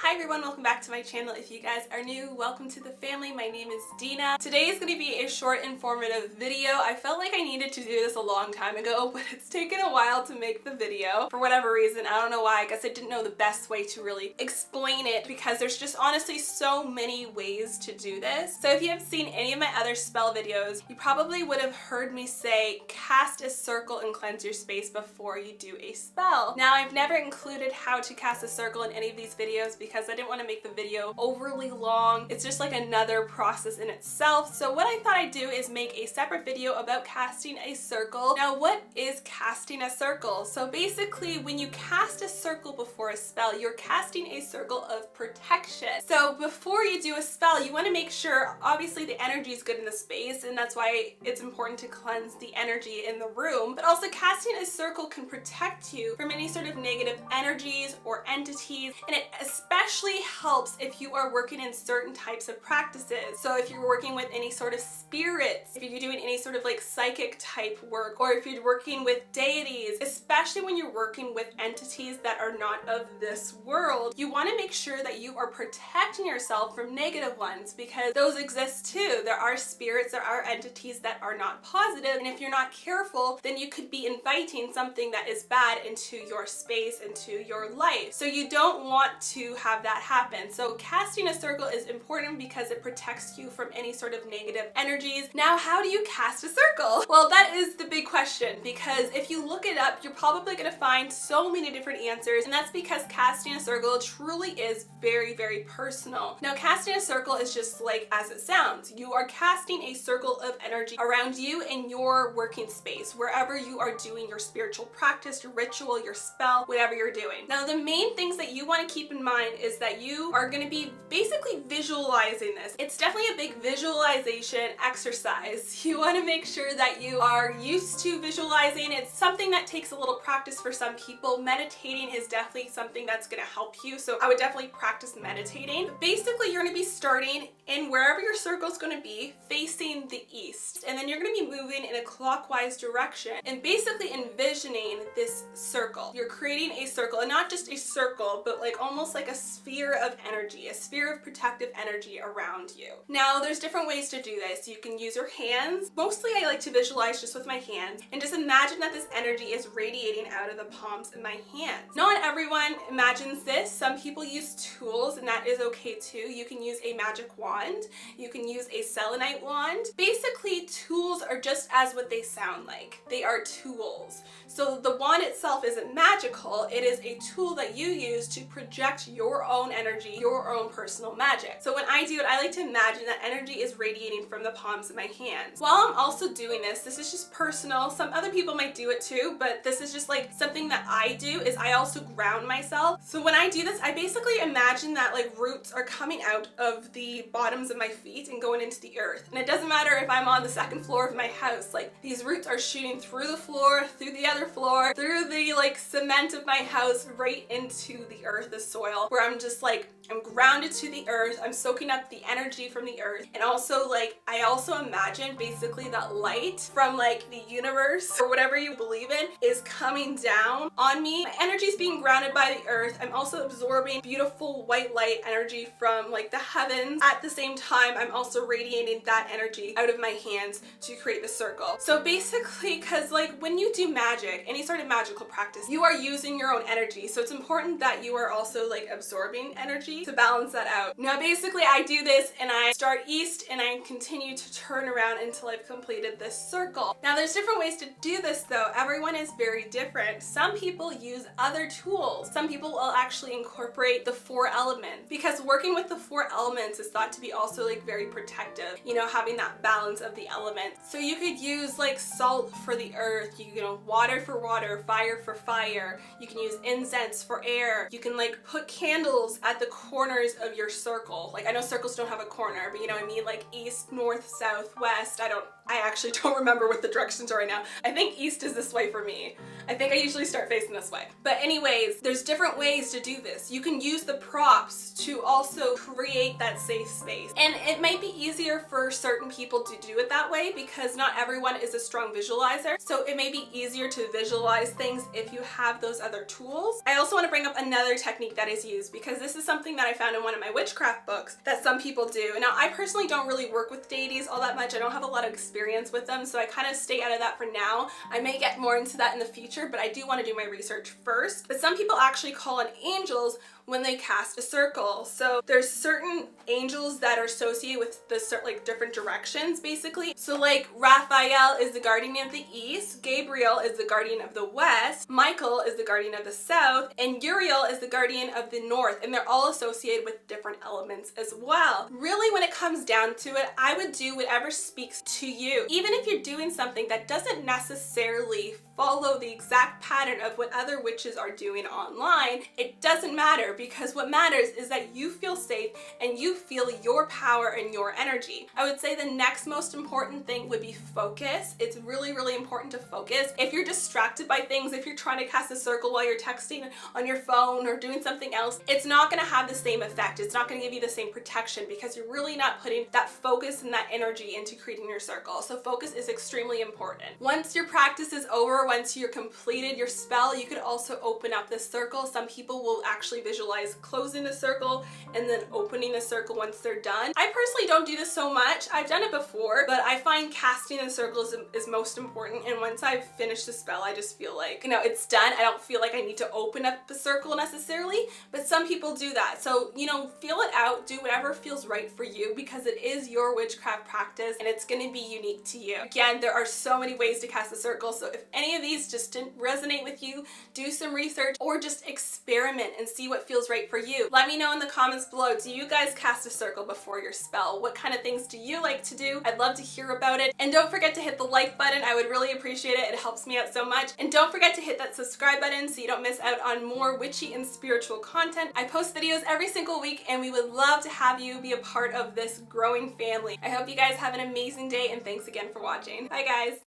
Hi everyone, welcome back to my channel. If you guys are new, welcome to the family. My name is Dina. Today is going to be a short informative video. I felt like I needed to do this a long time ago, but it's taken a while to make the video. For whatever reason, I don't know why. I guess I didn't know the best way to really explain it because there's just honestly so many ways to do this. So if you have seen any of my other spell videos, you probably would have heard me say cast a circle and cleanse your space before you do a spell. Now I've never included how to cast a circle in any of these videos because I didn't want to make the video overly long. It's just like another process in itself. So what I thought I'd do is make a separate video about casting a circle. Now what is casting a circle? So basically when you cast a circle before a spell, you're casting a circle of protection. So before you do a spell, you want to make sure obviously the energy is good in the space, and that's why it's important to cleanse the energy in the room, but also casting a circle can protect you from any sort of negative energies or entities, and it especially helps if you are working in certain types of practices. So if you're working with any sort of spirits, if you're doing any sort of like psychic type work, or if you're working with deities, especially when you're working with entities that are not of this world, you want to make sure that you are protecting yourself from negative ones, because those exist too. There are spirits, there are entities that are not positive, and if you're not careful, then you could be inviting something that is bad into your space, into your life. So you don't want to have that happen. So casting a circle is important because it protects you from any sort of negative energies. Now, how do you cast a circle? Well, that is the big question, because if you look it up, you're probably going to find so many different answers, and that's because casting a circle truly is very, very personal. Now, casting a circle is just like as it sounds. You are casting a circle of energy around you in your working space, wherever you are doing your spiritual practice, your ritual, your spell, whatever you're doing. Now, the main things that you want to keep in mind is that you are going to be basically visualizing this. It's definitely a big visualization exercise. You want to make sure that you are used to visualizing. It's something that takes a little practice for some people. Meditating is definitely something that's going to help you, so I would definitely practice meditating. But basically, you're going to be starting in wherever your circle is going to be, facing the east, and then you're going to be moving in a clockwise direction and basically envisioning this circle. You're creating a circle, and not just a circle, but like almost like a sphere of energy, a sphere of protective energy around you. Now, there's different ways to do this. You can use your hands. Mostly I like to visualize just with my hands and just imagine that this energy is radiating out of the palms of my hands. Not everyone imagines this. Some people use tools, and that is okay too. You can use a magic wand. You can use a selenite wand. Basically, tools are just as what they sound like. They are tools. So the wand itself isn't magical. It is a tool that you use to project your own energy, your own personal magic. So when I do it, I like to imagine that energy is radiating from the palms of my hands. While I'm also doing this is just personal. Some other people might do it too, but this is just like something that I do, is I also ground myself. So when I do this, I basically imagine that like roots are coming out of the bottoms of my feet and going into the earth. And it doesn't matter if I'm on the second floor of my house, like these roots are shooting through the floor, through the other floor, through the like cement of my house, right into the earth, the soil, where I'm just like, I'm grounded to the earth. I'm soaking up the energy from the earth. And also like, I also imagine basically that light from like the universe or whatever you believe in is coming down on me. My energy is being grounded by the earth. I'm also absorbing beautiful white light energy from like the heavens. At the same time, I'm also radiating that energy out of my hands to create the circle. So basically, because like when you do magic, any sort of magical practice, you are using your own energy. So it's important that you are also like absorbing energy to balance that out. Now basically I do this and I start east and I continue to turn around until I've completed this circle. Now there's different ways to do this though. Everyone is very different. Some people use other tools. Some people will actually incorporate the 4 elements, because working with the 4 elements is thought to be also like very protective, you know, having that balance of the elements. So you could use like salt for the earth, you know, water for water, fire for fire. You can use incense for air. You can like put candles at the corners of your circle. Like I know circles don't have a corner, but you know what I mean, like east, north, south, west. I don't I actually don't remember what the directions are right now. I think east is this way for me. I think I usually start facing this way. But anyways, there's different ways to do this. You can use the props to also create that safe space. And it might be easier for certain people to do it that way because not everyone is a strong visualizer. So it may be easier to visualize things if you have those other tools. I also want to bring up another technique that is used because this is something that I found in one of my witchcraft books that some people do. Now, I personally don't really work with deities all that much. I don't have a lot of experience with them, so I kind of stay out of that for now. I may get more into that in the future, but I do want to do my research first. But some people actually call on angels when they cast a circle. So there's certain angels that are associated with the like different directions basically. So like Raphael is the guardian of the east, Gabriel is the guardian of the west, Michael is the guardian of the south, and Uriel is the guardian of the north, and they're all associated with different elements as well. Really, when it comes down to it, I would do whatever speaks to you. Even if you're doing something that doesn't necessarily follow the exact pattern of what other witches are doing online, it doesn't matter, because what matters is that you feel safe and you feel your power and your energy. I would say the next most important thing would be focus. It's really, really important to focus. If you're distracted by things, if you're trying to cast a circle while you're texting on your phone or doing something else, it's not going to have the same effect. It's not going to give you the same protection because you're really not putting that focus and that energy into creating your circle. So focus is extremely important. Once your practice is over, once you're completed your spell, you could also open up this circle. Some people will actually visualize closing the circle and then opening the circle once they're done. I personally don't do this so much. I've done it before, but I find casting the circle is most important. And once I've finished the spell, I just feel like, you know, it's done. I don't feel like I need to open up the circle necessarily, but some people do that. So, you know, feel it out, do whatever feels right for you because it is your witchcraft practice and it's going to be unique to you. Again, there are so many ways to cast a circle. So if any of these just didn't resonate with you, do some research or just experiment and see what feels right for you. Let me know in the comments below, do you guys cast a circle before your spell? What kind of things do you like to do? I'd love to hear about it. And don't forget to hit the like button. I would really appreciate it. It helps me out so much. And don't forget to hit that subscribe button so you don't miss out on more witchy and spiritual content. I post videos every single week and we would love to have you be a part of this growing family. I hope you guys have an amazing day and thanks again for watching. Bye guys.